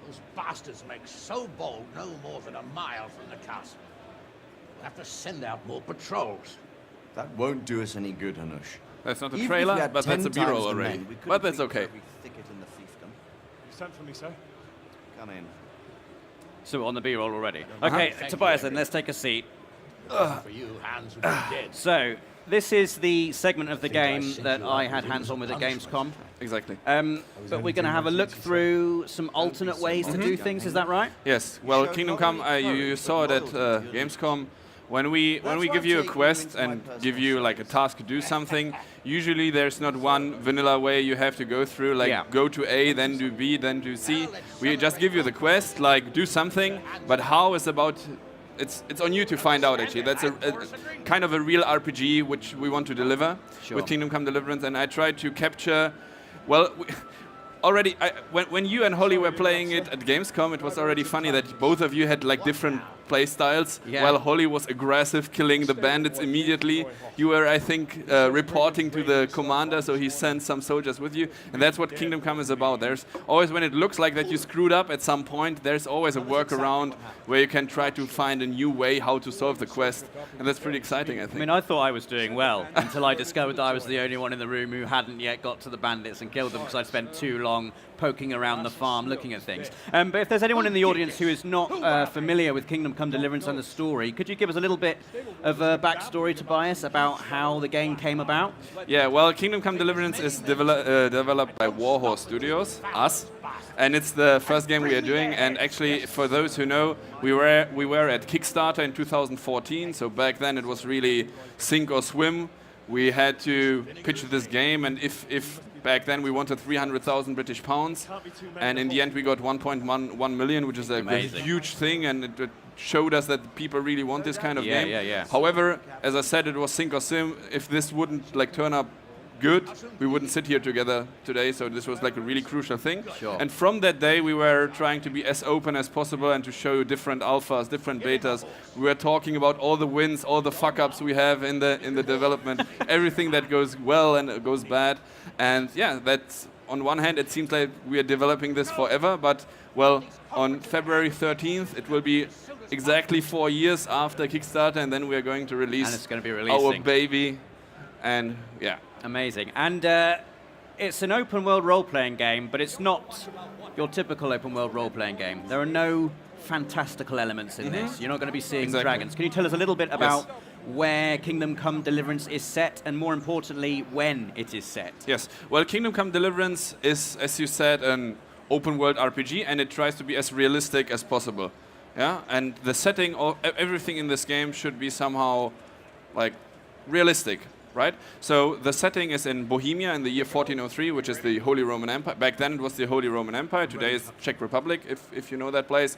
Those bastards make so bold no more than a mile from the castle. We'll have to send out more patrols. That won't do us any good, Hanush. That's not a Even if trailer, we had but that's 10 a B-roll times the already. men, we couldn't But that's reach okay. every thicket in the fiefdom. You sent for me, sir? Come in. So we're on the B-roll already. Okay, Tobias, then let's take a seat. For you, Hans would be dead. So this is the segment of the game that I had hands-on with at Gamescom. Exactly. But we're going to have a look through some alternate ways to do things. Is that right? Yes. Well, Kingdom Come, you saw it at Gamescom. When we give you a quest and give you like a task to do something, usually there's not one vanilla way you have to go through, like go to A, then do B, then do C. We just give you the quest, like do something, but how is about, it's on you to find out actually. That's a kind of a real RPG which we want to deliver with Kingdom Come Deliverance, and I tried to capture, well, already, when you and Holly were playing it at Gamescom, it was already funny that both of you had like different play styles. While Holly was aggressive, killing the bandits immediately. You were, I think, reporting to the commander, so he sent some soldiers with you. And that's what Kingdom Come is about. There's always, when it looks like that you screwed up at some point, there's always a workaround where you can try to find a new way how to solve the quest. And that's pretty exciting, I think. I mean, I thought I was doing well until I discovered that I was the only one in the room who hadn't yet got to the bandits and killed them because I'd spent too long poking around the farm looking at things. But if there's anyone in the audience who is not familiar with Kingdom Come Deliverance and the story, could you give us a little bit of a backstory, Tobias, about how the game came about? Yeah, well, Kingdom Come Deliverance is developed by Warhorse Studios, us, and it's the first game we are doing. And actually, for those who know, we were at Kickstarter in 2014, so back then it was really sink or swim. We had to pitch this game, and if back then we wanted 300,000 British pounds, and in the end we got 1.1 million, which is a huge thing, and it showed us that people really want this kind of game. However, as I said, it was sink or swim. If this wouldn't like turn up good, we wouldn't sit here together today, so this was like a really crucial thing. And from that day we were trying to be as open as possible and to show different alphas, different betas. We were talking about all the wins, all the fuck-ups we have in the development, everything that goes well and goes bad. And yeah, that's, on one hand it seems like we are developing this forever, but well, on February 13th it will be exactly 4 years after Kickstarter, and then we are going to release and it's going to be our baby. And yeah. Amazing. And it's an open world role-playing game, but it's not your typical open world role-playing game. There are no fantastical elements in this. You're not going to be seeing dragons. Can you tell us a little bit about where Kingdom Come Deliverance is set, and more importantly, when it is set? Yes. Well, Kingdom Come Deliverance is, as you said, an open world RPG, and it tries to be as realistic as possible. Yeah. And the setting, everything in this game should be somehow like realistic. Right? So the setting is in Bohemia in the year 1403, which is the Holy Roman Empire. Back then it was the Holy Roman Empire. Today is Czech Republic, if you know that place.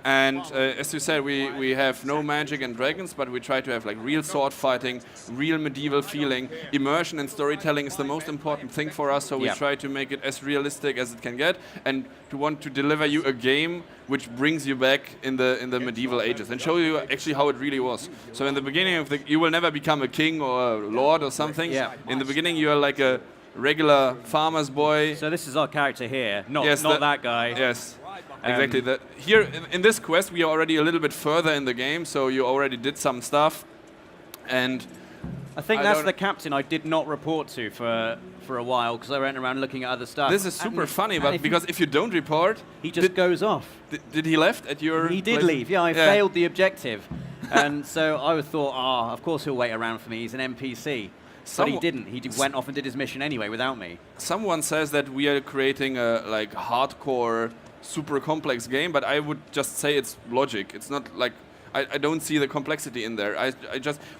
And as you said, we have no magic and dragons, but we try to have like real sword fighting, real medieval feeling. Immersion and storytelling is the most important thing for us, so we try to make it as realistic as it can get, and to want to deliver you a game which brings you back in the medieval ages and show you actually how it really was. So in the beginning of you will never become a king or a lord or something. In the beginning you are like a regular farmer's boy. So this is our character here, not that guy. Yes, exactly. Here in this quest we are already a little bit further in the game, so you already did some stuff. And I think that's the captain I did not report to for a while, because I went around looking at other stuff. This is super funny, but because if you don't report, he just goes off. Did he left at your? He did leave. Yeah, I failed the objective, and so I thought, of course he'll wait around for me. He's an NPC. But he didn't. He went off and did his mission anyway without me. Someone says that we are creating a like hardcore, super complex game, but I would just say it's logic. It's not like I don't see the complexity in there.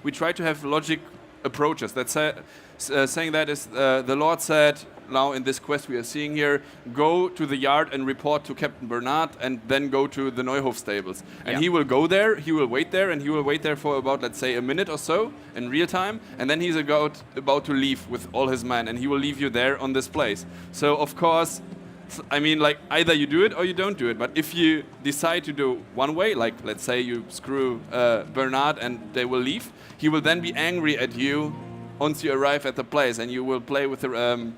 We try to have logic approaches. That's saying that is the Lord said now in this quest we are seeing here, go to the yard and report to Captain Bernard, and then go to the Neuhof stables. And he will go there, he will wait there, and he will wait there for about, let's say, a minute or so in real time, and then he's about to leave with all his men, and he will leave you there on this place. So of course, I mean, like, either you do it or you don't do it. But if you decide to do one way, like let's say you screw Bernard and they will leave, he will then be angry at you once you arrive at the place, and you will play with the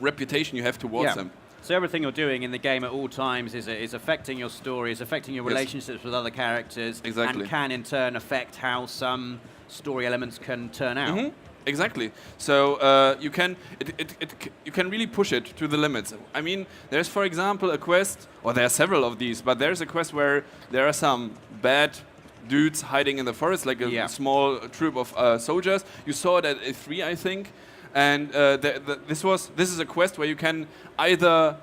reputation you have towards him. So everything you're doing in the game at all times is affecting your story, is affecting your relationships with other characters, Exactly. and can in turn affect how some story elements can turn out. Exactly. So you can you can really push it to the limits. I mean, there's for example a quest, or there are several of these, but there's a quest where there are some bad dudes hiding in the forest, like a small troop of soldiers. You saw it at E3, I think, and this is a quest where you can either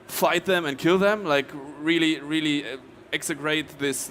fight them and kill them, like really execrate this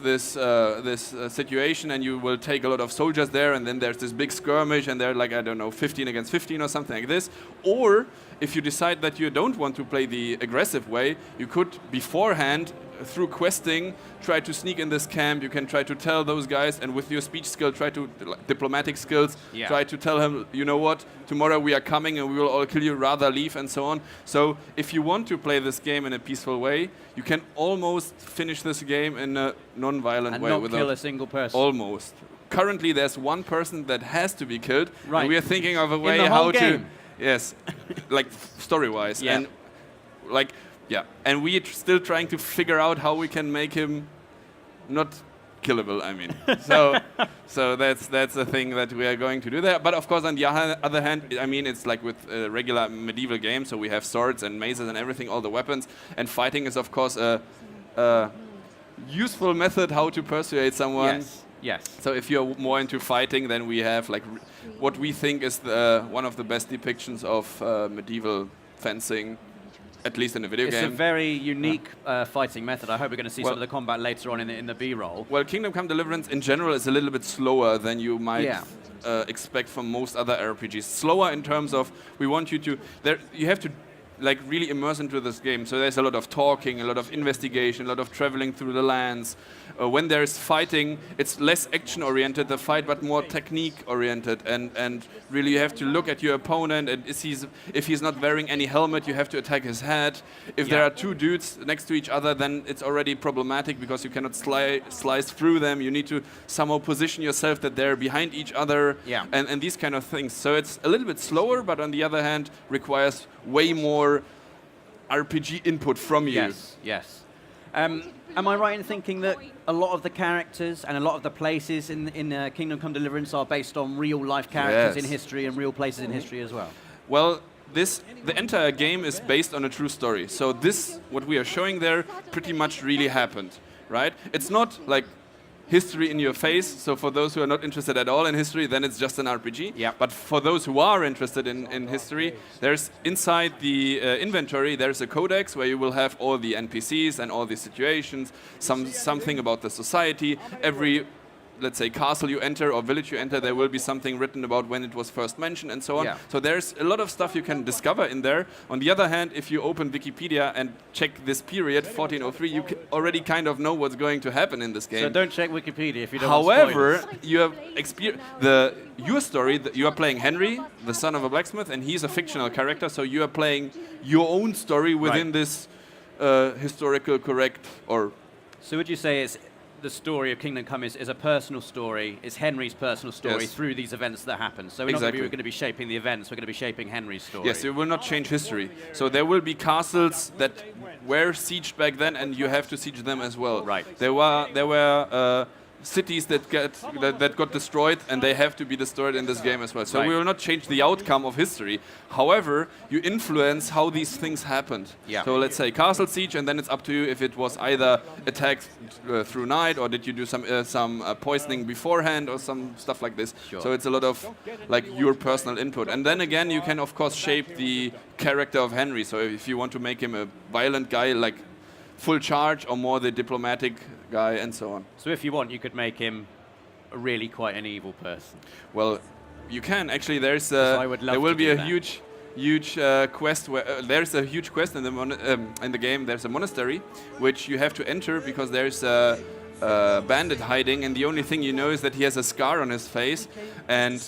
situation, and you will take a lot of soldiers there, and then there's this big skirmish, and they're like, I don't know, 15 against 15 or something like this. Or if you decide that you don't want to play the aggressive way, you could beforehand, through questing, try to sneak in this camp. You can try to tell those guys, and with your speech skill, try to diplomatic skills, try to tell him, you know what, tomorrow we are coming and we will all kill you, rather leave, and so on. So if you want to play this game in a peaceful way, you can almost finish this game in a non-violent way. And not kill a single person. Almost. Currently there's one person that has to be killed, right. and we are thinking of a way in the how whole game. to... Yes, like story-wise. And like, and we are still trying to figure out how we can make him not killable, I mean. So that's the thing that we are going to do there. But of course, on the other hand, I mean, it's like with a regular medieval game, so we have swords and maces and everything, all the weapons, and fighting is of course a useful method how to persuade someone. Yes. So if you're more into fighting, then we have like what we think is one of the best depictions of medieval fencing, at least in a video game. It's a very unique fighting method. I hope we're going to see some of the combat later on in the B-roll. Well, Kingdom Come Deliverance in general is a little bit slower than you might expect from most other RPGs. Slower in terms of we want you to... you have to like really immerse into this game. So there's a lot of talking, a lot of investigation, a lot of traveling through the lands. When there's fighting, it's less action-oriented, the fight, but more technique-oriented. And really you have to look at your opponent, and if he's not wearing any helmet, you have to attack his head. If there are two dudes next to each other, then it's already problematic because you cannot slice through them. You need to somehow position yourself that they're behind each other, and these kind of things. So it's a little bit slower, but on the other hand, requires way more RPG input from you. Yes. Am I right in thinking that a lot of the characters and a lot of the places in Kingdom Come Deliverance are based on real-life characters in history and real places in history as well? Well, the entire game is based on a true story. So what we are showing there, pretty much really happened, right? It's not like history in your face. So for those who are not interested at all in history, then it's just an RPG. But for those who are interested in history, there's inside the inventory, there's a codex where you will have all the NPCs and all the situations, something about the society. Every, let's say, castle you enter or village you enter, there will be something written about when it was first mentioned and so on. So there's a lot of stuff you can discover in there. On the other hand, if you open Wikipedia and check this period, 1403, you already kind of know what's going to happen in this game. So don't check Wikipedia if you don't However, want spoilers. you have your story, you are playing Henry, the son of a blacksmith, and he's a fictional character, so you are playing your own story within this historical correct, or... So would you say it's the story of Kingdom Come is a personal story, is Henry's personal story through these events that happen. So we're not going to be shaping the events, we're going to be shaping Henry's story. Yes, it will not change history. So there will be castles that were sieged back then, and you have to siege them as well. Right. There were cities that got destroyed, and they have to be destroyed in this game as well. So we will not change the outcome of history. However, you influence how these things happened. So let's say castle siege, and then it's up to you if it was either attacked through night, or did you do some poisoning beforehand, or some stuff like this. So it's a lot of like your personal input. And then again, you can of course shape the character of Henry. So if you want to make him a violent guy, like full charge, or more the diplomatic guy, and so on. So if you want, you could make him really quite an evil person. Well, you can actually. There will be a huge quest where there's a huge quest in the game. There's a monastery which you have to enter because there's a bandit hiding, and the only thing you know is that he has a scar on his face, and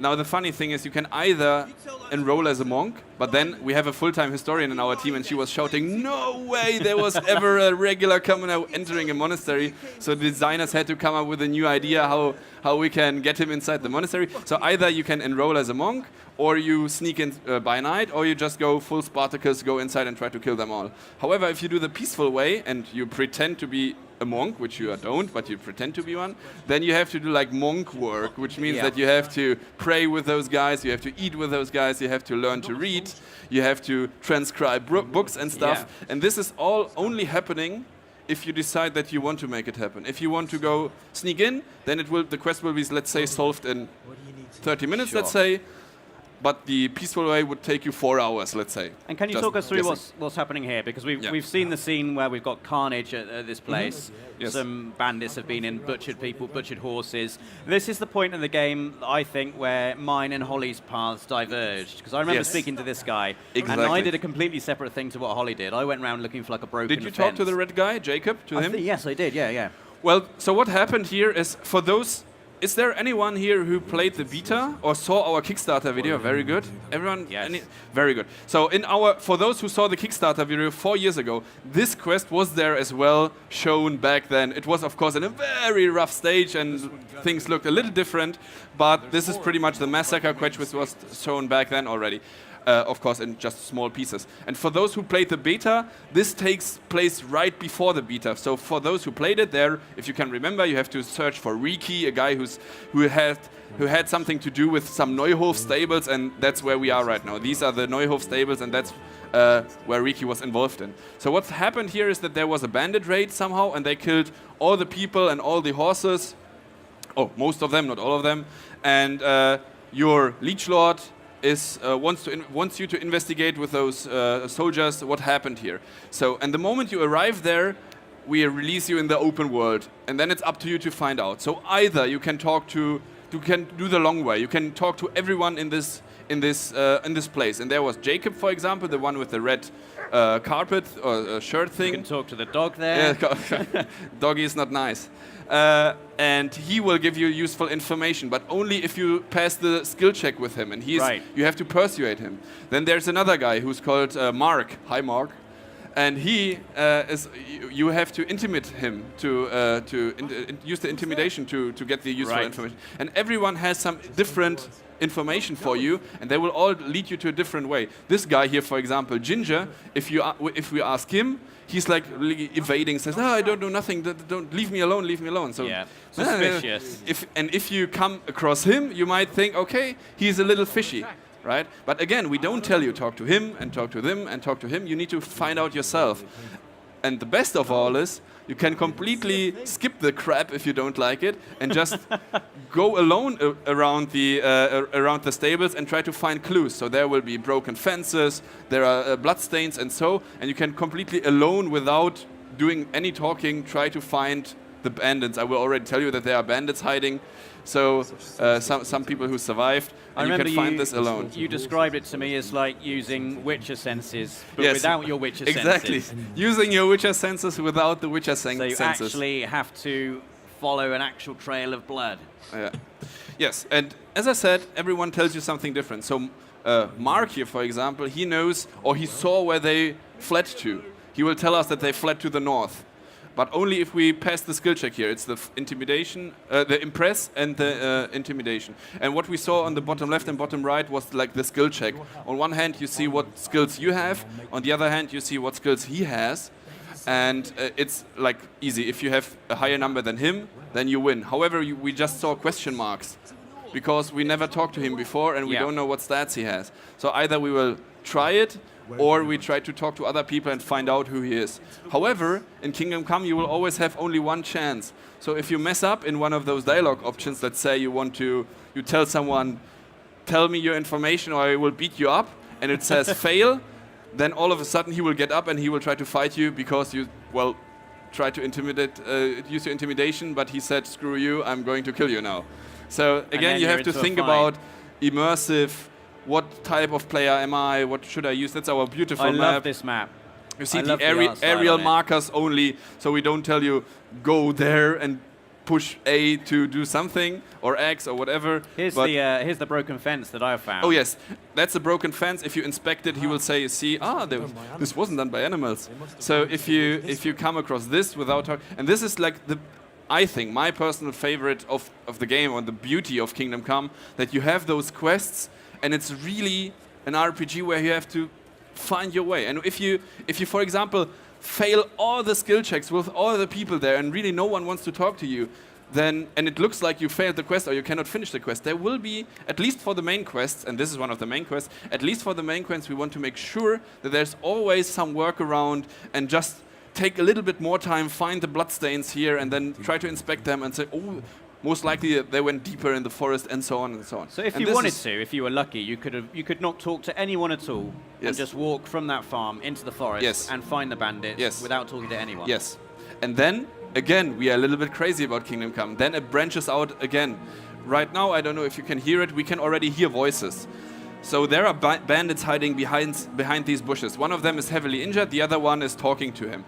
now the funny thing is you can either enroll as a monk, but then we have a full-time historian in our team, and she was shouting, no way there was ever a regular commoner entering a monastery. So the designers had to come up with a new idea how we can get him inside the monastery. So either you can enroll as a monk, or you sneak in by night, or you just go full Spartacus, go inside and try to kill them all. However, if you do the peaceful way and you pretend to be a monk, which you don't, but you pretend to be one, then you have to do like monk work, which means that you have to pray with those guys, you have to eat with those guys, you have to learn to read, you have to transcribe books and stuff. And this is all only happening if you decide that you want to make it happen. If you want to go sneak in, then the quest will be, let's say, solved in 30 minutes, let's say. But the peaceful way would take you 4 hours, let's say. And can you talk us through what's happening here? Because we've seen the scene where we've got carnage at this place. Some bandits have been in, butchered people, butchered horses. This is the point in the game, I think, where mine and Holly's paths diverged. Because I remember speaking to this guy, and I did a completely separate thing to what Holly did. I went around looking for like a broken Did you talk to the red guy, Jacob, to him? Yes, I did, yeah. Well, so what happened here is, for those... Is there anyone here who played the beta or saw our Kickstarter video? Very good. Everyone? Yes. Very good. So for those who saw the Kickstarter video 4 years ago, this quest was there as well, shown back then. It was, of course, in a very rough stage and things looked a little different, but this is pretty much the massacre quest which was shown back then already. Of course, in just small pieces. And for those who played the beta, this takes place right before the beta. So for those who played it there, if you can remember, you have to search for Riki, a guy who had something to do with some Neuhof stables, and that's where we are right now. These are the Neuhof stables, and that's where Riki was involved in. So what's happened here is that there was a bandit raid somehow, and they killed all the people and all the horses. Oh, most of them, not all of them. And your liege lord wants you to investigate with those soldiers what happened here. So, and the moment you arrive there, we release you in the open world, and then it's up to you to find out. So either you can do the long way. You can talk to everyone in this place. And there was Jacob, for example, the one with the red carpet or shirt thing. You can talk to the dog there. Yeah, doggy is not nice. And he will give you useful information, but only if you pass the skill check with him, and you have to persuade him. Then there's another guy who's called Mark. Hi, Mark. And you have to intimidate him to use the intimidation to get the useful information. And everyone has some different information for you, and they will all lead you to a different way. This guy here, for example, Ginger, if we ask him, he's like really evading, says, "Oh, I don't know nothing. Don't leave me alone. Leave me alone." So suspicious. If you come across him, you might think, okay, he's a little fishy, right? But again, we don't tell you talk to him and talk to them and talk to him. You need to find out yourself. And the best of all is you can completely skip the crap if you don't like it and just go alone around the stables and try to find clues. So there will be broken fences, there are bloodstains and you can completely alone, without doing any talking, try to find the bandits. I will already tell you that there are bandits hiding. So some people who survived, and you can find this alone. You described it to me as like using Witcher senses, but without your Witcher senses. Exactly, using your Witcher senses without the Witcher senses. So you actually have to follow an actual trail of blood. Yes, and as I said, everyone tells you something different. So Mark here, for example, he knows, or he saw where they fled to. He will tell us that they fled to the north. But only if we pass the skill check here. It's the intimidation, the impress and the intimidation. And what we saw on the bottom left and bottom right was like the skill check. On one hand, you see what skills you have. On the other hand, you see what skills he has. And it's like easy. If you have a higher number than him, then you win. However, we just saw question marks because we never talked to him before and we don't know what stats he has. So either we will try it, or we try to talk to other people and find out who he is. However, in Kingdom Come, you will always have only one chance. So if you mess up in one of those dialogue options, let's say you tell someone, tell me your information or I will beat you up, and it says fail, then all of a sudden he will get up and he will try to fight you because you, try to use your intimidation, but he said, screw you, I'm going to kill you now. So again, you have to think about immersive. What type of player am I? What should I use? That's our beautiful map. I love this map. You see the aerial markers only, so we don't tell you, go there and push A to do something, or X, or whatever. Here's the broken fence that I've found. Oh yes, that's a broken fence. If you inspect it, he will say, "See, this wasn't done by animals." So if you come across this without and this is like I think my personal favorite of the game, or the beauty of Kingdom Come, that you have those quests, and it's really an RPG where you have to find your way. And if you for example fail all the skill checks with all the people there, and really no one wants to talk to you, then, and it looks like you failed the quest or you cannot finish the quest, there will be, at least for the main quests, and this is one of the main quests, at least for the main quests, we want to make sure that there's always some workaround, and just take a little bit more time, find the bloodstains here, and then try to inspect them and say, oh, most likely they went deeper in the forest, and so on and so on. So if you wanted to, if you were lucky, you could not talk to anyone at all, and just walk from that farm into the forest and find the bandits without talking to anyone. Yes. And then, again, we are a little bit crazy about Kingdom Come. Then it branches out again. Right now, I don't know if you can hear it, we can already hear voices. So there are bandits hiding behind these bushes. One of them is heavily injured, the other one is talking to him.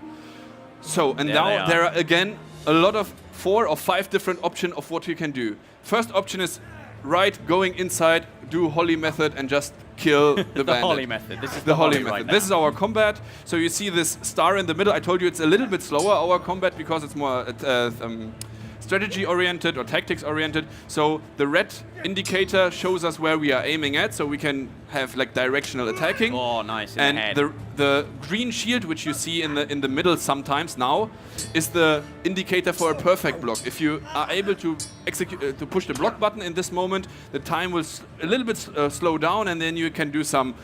So, and now there are again a lot of 4 or 5 different options of what you can do. First option is going inside, do Holly method, and just kill the bandit. Holly method. This is the Holly method. Right, this is our combat. So you see this star in the middle. I told you it's a little bit slower, our combat, because it's more strategy oriented or tactics oriented. So the red indicator shows us where we are aiming at, so we can have like directional attacking. Oh, nice. And the green shield, which you see in the middle sometimes now, is the indicator for a perfect block. If you are able to execute to push the block button in this moment, the time will a little bit slow down, and then you can do some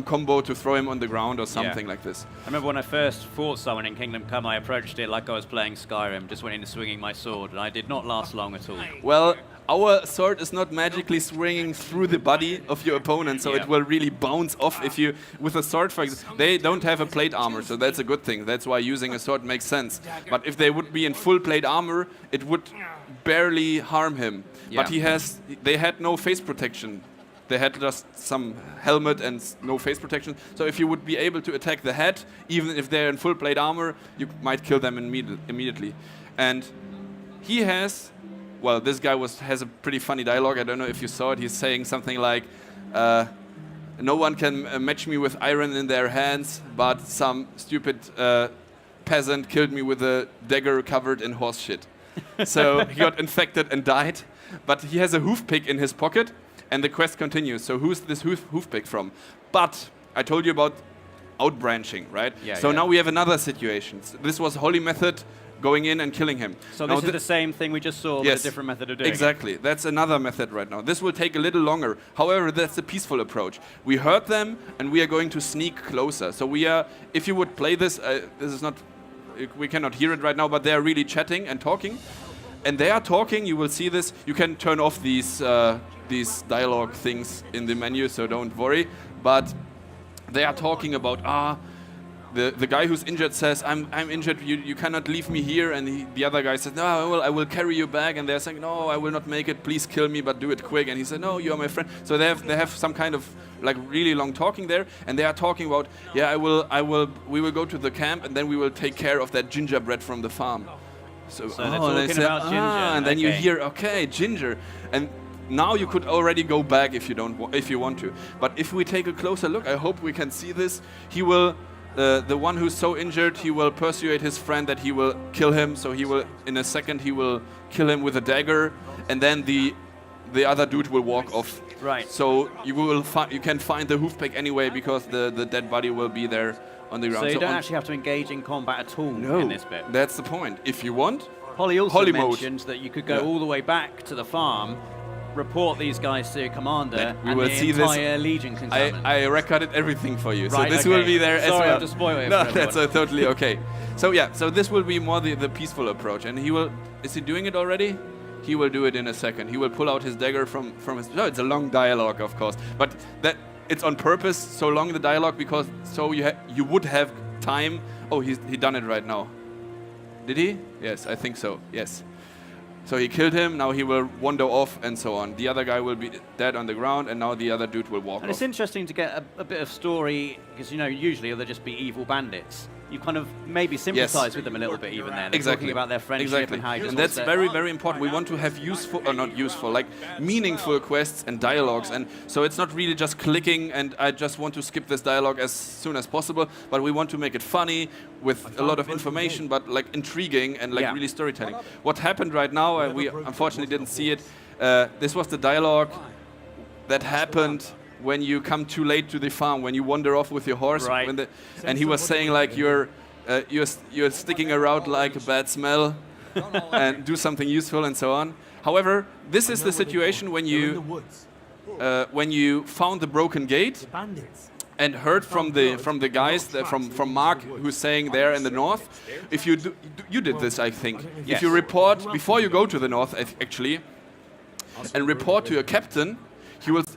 combo to throw him on the ground or something like this. I remember when I first fought someone in Kingdom Come, I approached it like I was playing Skyrim, just went into swinging my sword, and I did not last long at all. Well, our sword is not magically swinging through the body of your opponent, so it will really bounce off if you, with a sword, for example, they don't have a plate armor, so that's a good thing. That's why using a sword makes sense. But if they would be in full plate armor, it would barely harm him. But they had no face protection. They had just some helmet and no face protection. So if you would be able to attack the head, even if they're in full plate armor, you might kill them immediately. And he has, well, this guy has a pretty funny dialogue. I don't know if you saw it. He's saying something like, no one can match me with iron in their hands, but some stupid peasant killed me with a dagger covered in horse shit. So he got infected and died. But he has a hoof pick in his pocket. And the quest continues. So who's this hoof pick from? But I told you about outbranching, right? So now we have another situation. So this was Holly method, going in and killing him. So this is the same thing we just saw, but a different method of doing it. Exactly. That's another method right now. This will take a little longer. However, that's a peaceful approach. We heard them, and we are going to sneak closer. So we are, if you would play this, this is not, we cannot hear it right now, but they are really chatting and talking. And they are talking, you will see this. You can turn off these dialogue things in the menu, so don't worry. But they are talking about, the guy who's injured says, I'm injured, you cannot leave me here. And the other guy says, no, I will carry you back. And they're saying, no, I will not make it, please kill me, but do it quick. And he said, no, you are my friend. So they have some kind of like really long talking there. And they are talking about, we will go to the camp, and then we will take care of that gingerbread from the farm. So they're talking about ginger. And then you hear, okay, ginger. And now you could already go back if you want to. But if we take a closer look, I hope we can see this. He will, the one who's so injured, he will persuade his friend that he will kill him. So he will, in a second, he will kill him with a dagger, and then the other dude will walk off. Right. So you can find the hoof pick anyway, because the dead body will be there on the ground. So you don't actually have to engage in combat at all in this bit. That's the point. If you want, Holly also mentioned that you could go all the way back to the farm, report these guys to your commander, and the entire legion can come in. I recorded everything for you, right, so this will be there as well. Sorry, I have to spoil it. No, that's totally okay. So so this will be more the peaceful approach, and he will. Is he doing it already? He will do it in a second. He will pull out his dagger from his. No, it's a long dialogue, of course, but that. It's on purpose, so long the dialogue, because so you would have time. Oh, he done it right now. Did he? Yes, I think so. Yes. So he killed him. Now he will wander off and so on. The other guy will be dead on the ground, and now the other dude will walk off. And it's interesting to get a bit of story, because usually they'll just be evil bandits. you kind of maybe sympathize with them a little bit even there. They're Exactly. talking about their friendship and how you just and want that's to- very, very important. We want to have useful, or not useful, like meaningful quests and dialogues. And so it's not really just clicking and I just want to skip this dialogue as soon as possible, but we want to make it funny with a lot of information, but like intriguing and like really storytelling. What happened right now, we unfortunately didn't see it. This was the dialogue that happened when you come too late to the farm, when you wander off with your horse. Right. And he was saying like you're sticking around like a bad smell and do something useful and so on. However, this is the situation when you found the broken gate and heard from the guys from Mark who's saying there in the north. If you you did this, I think. Yes. If you report before you go to the north, actually, and report to your captain,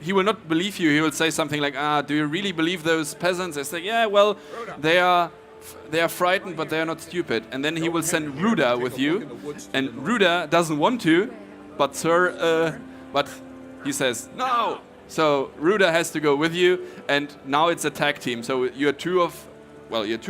he will not believe you. He will say something like, do you really believe those peasants? I say, yeah, well, they are frightened, but they are not stupid. And then he will send Ruda with you, and Ruda doesn't want to, but but he says no. So Ruda has to go with you, and now it's a tag team. So you're two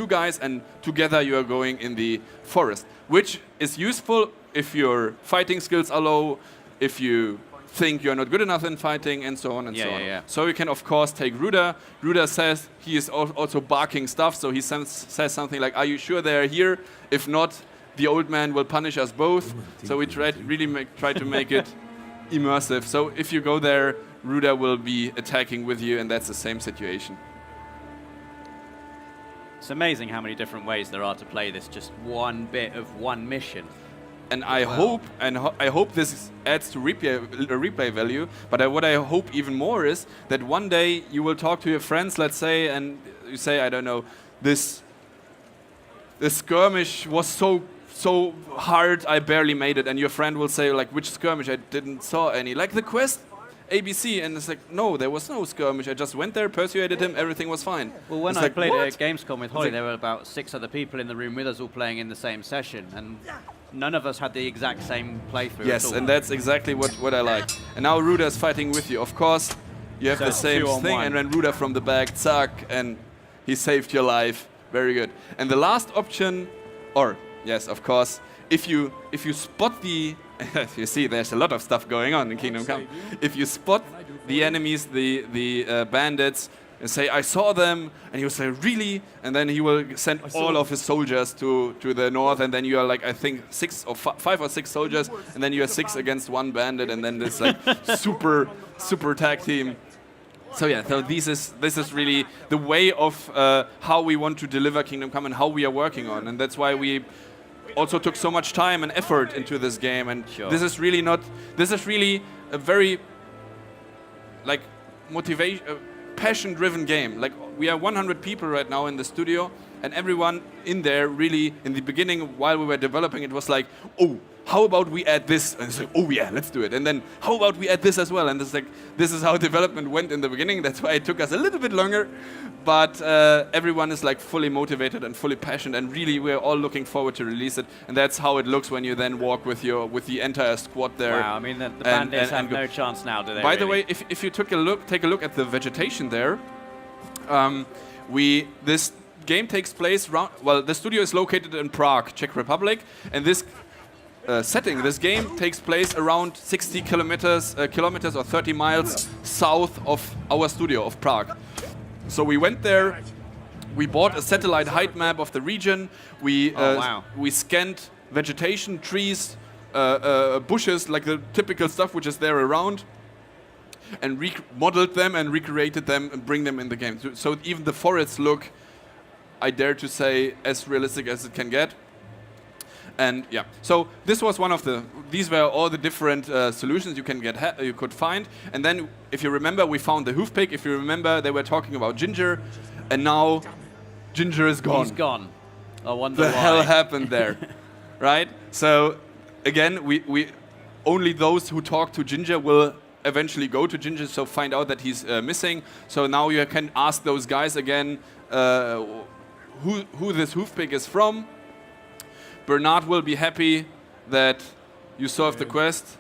guys, and together you are going in the forest, which is useful if your fighting skills are low, if you think you're not good enough in fighting, and so on and so on. So you can of course take Ruda. Ruda says he is also barking stuff, so he says something like, "Are you sure they're here? If not, the old man will punish us both." So we try to make it immersive. So if you go there, Ruda will be attacking with you, and that's the same situation. It's amazing how many different ways there are to play this, just one bit of one mission. And I hope this adds to replay value. But what I hope even more is that one day you will talk to your friends, let's say, and you say, I don't know, this skirmish was so hard, I barely made it. And your friend will say, like, which skirmish? I didn't saw any. Like the quest ABC, and it's like, no, there was no skirmish. I just went there, persuaded him, everything was fine. Well, when it's I played what? at Gamescom with Holly, there were about 6 other people in the room with us all playing in the same session, and none of us had the exact same playthrough. Yes, and that's exactly what I like. And now Ruda is fighting with you. Of course, you have the same thing, and then Ruda from the back, zack, and he saved your life. Very good. And the last option, yes, of course, if you spot the, you see, there's a lot of stuff going on in Kingdom Come. If you spot the enemies, the bandits, and say, I saw them, and he will say, really? And then he will send all of his soldiers to the north, and then you are like, I think 5 or 6 soldiers, and then you are 6 against 1 bandit, and then this like super tag team. So yeah, so this is really the way of how we want to deliver Kingdom Come and how we are working on, and that's why we also took so much time and effort into this game. And this is really a very like passion-driven game. Like, we are 100 people right now in the studio, and everyone in there really, in the beginning, while we were developing, it was like, oh, how about we add this? And it's like, oh yeah, let's do it. And then, how about we add this as well? And it's like, this is how development went in the beginning. That's why it took us a little bit longer. But everyone is like fully motivated and fully passionate, and really we're all looking forward to release it. And that's how it looks when you then walk with the entire squad there. Wow, I mean, the bandits have no chance now, do they? By the way, if you take a look at the vegetation there, this game takes place the studio is located in Prague, Czech Republic, and this this game takes place around 60 kilometers or 30 miles south of our studio of Prague. So we went there, we bought a satellite height map of the region, we scanned vegetation, trees, bushes, like the typical stuff which is there around, and modeled them and recreated them and bring them in the game. So even the forests look, I dare to say, as realistic as it can get. And yeah, so this was these were all the different solutions you could find. And then, if you remember, we found the hoof pick. If you remember, they were talking about Ginger, and now Ginger is gone. He's gone. I wonder why. The hell happened there, right? So again, we only those who talk to Ginger will eventually go to Ginger, so find out that he's missing. So now you can ask those guys again who this hoof pick is from. Bernard will be happy that you solved the quest,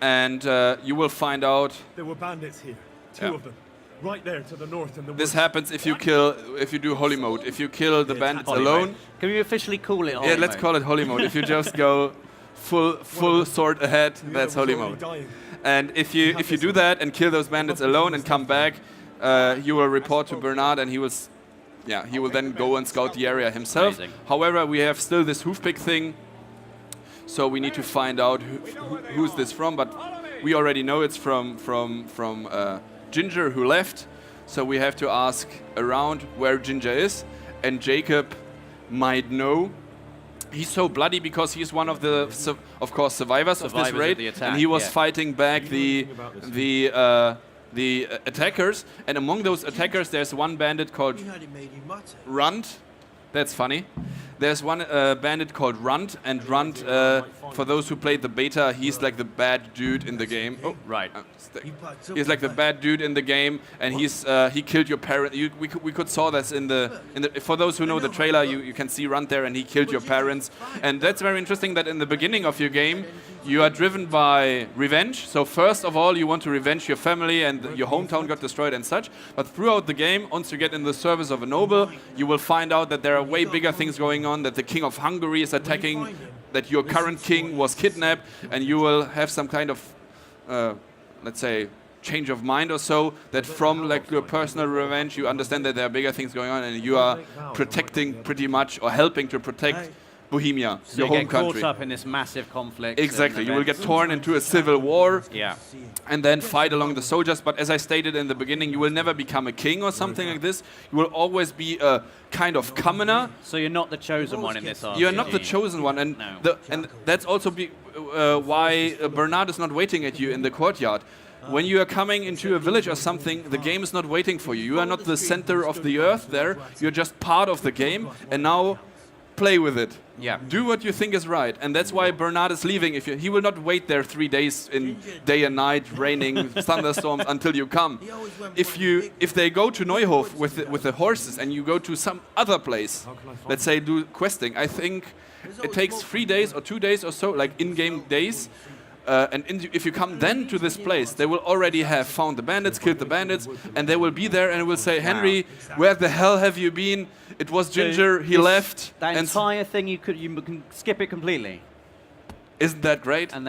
and you will find out. There were bandits here, 2 of them. Right there to the north in the This woods. happens if you do holy mode. If you kill the bandits Holy alone, mode. Can we officially call it holy yeah, let's mode? call it holy mode. If you just go full sword ahead, The that's other was holy already mode. dying. And if you do that and kill those bandits alone and come back, you will report to Bernard, and he will then go and scout the area himself. Amazing. However, we have still this hoofpick thing, so we need to find out who's this from. But we already know it's from Ginger, who left. So we have to ask around where Ginger is, and Jacob might know. He's so bloody because he's one of the, of course, survivors of this Survivors of raid, the attack, and he was yeah. fighting back the attackers. And among those attackers, there's one bandit called Runt. That's funny. There's one bandit called Runt, and Runt, for those who played the beta, he's like the bad dude in the game. Oh, Right. He's like the bad dude in the game, and he killed your parent. We could saw this in the for those who know the trailer, you can see Runt there, and he killed your parents. And that's very interesting that in the beginning of your game, you are driven by revenge. So first of all, you want to revenge your family, and your hometown got destroyed and such. But throughout the game, once you get in the service of a noble, you will find out that there are way bigger things going on, that the king of Hungary is attacking, that your current king was kidnapped, and you will have some kind of, let's say, change of mind or so, that from like your personal revenge, you understand that there are bigger things going on, and you are protecting pretty much, or helping to protect Bohemia, So your you home get caught country. up in this massive conflict. Exactly, and you will get events. torn into a civil war, Yeah. and then fight along the soldiers. But as I stated in the beginning, you will never become a king or something like this. You will always be a kind of commoner. So you're not the chosen one in this RPG. You are not the chosen one, and No. and that's also why Bernard is not waiting at you in the courtyard. When you are coming into a village or something, the game is not waiting for you. You are not the center of the earth there. You're just part of the game, and now play with it. Yeah. Do what you think is right, and that's why Bernard is leaving. He will not wait there 3 days in day and night, raining, thunderstorms until you come. If they go to Neuhof with the horses, and you go to some other place, let's say do questing, I think it takes 3 days or 2 days or so, like in-game days. If you come then to this place, they will already have found the bandits, killed the bandits, and they will be there and will say, Henry, where the hell have you been? It was Ginger, he left. That And entire thing, you can skip it completely. isn't that great? And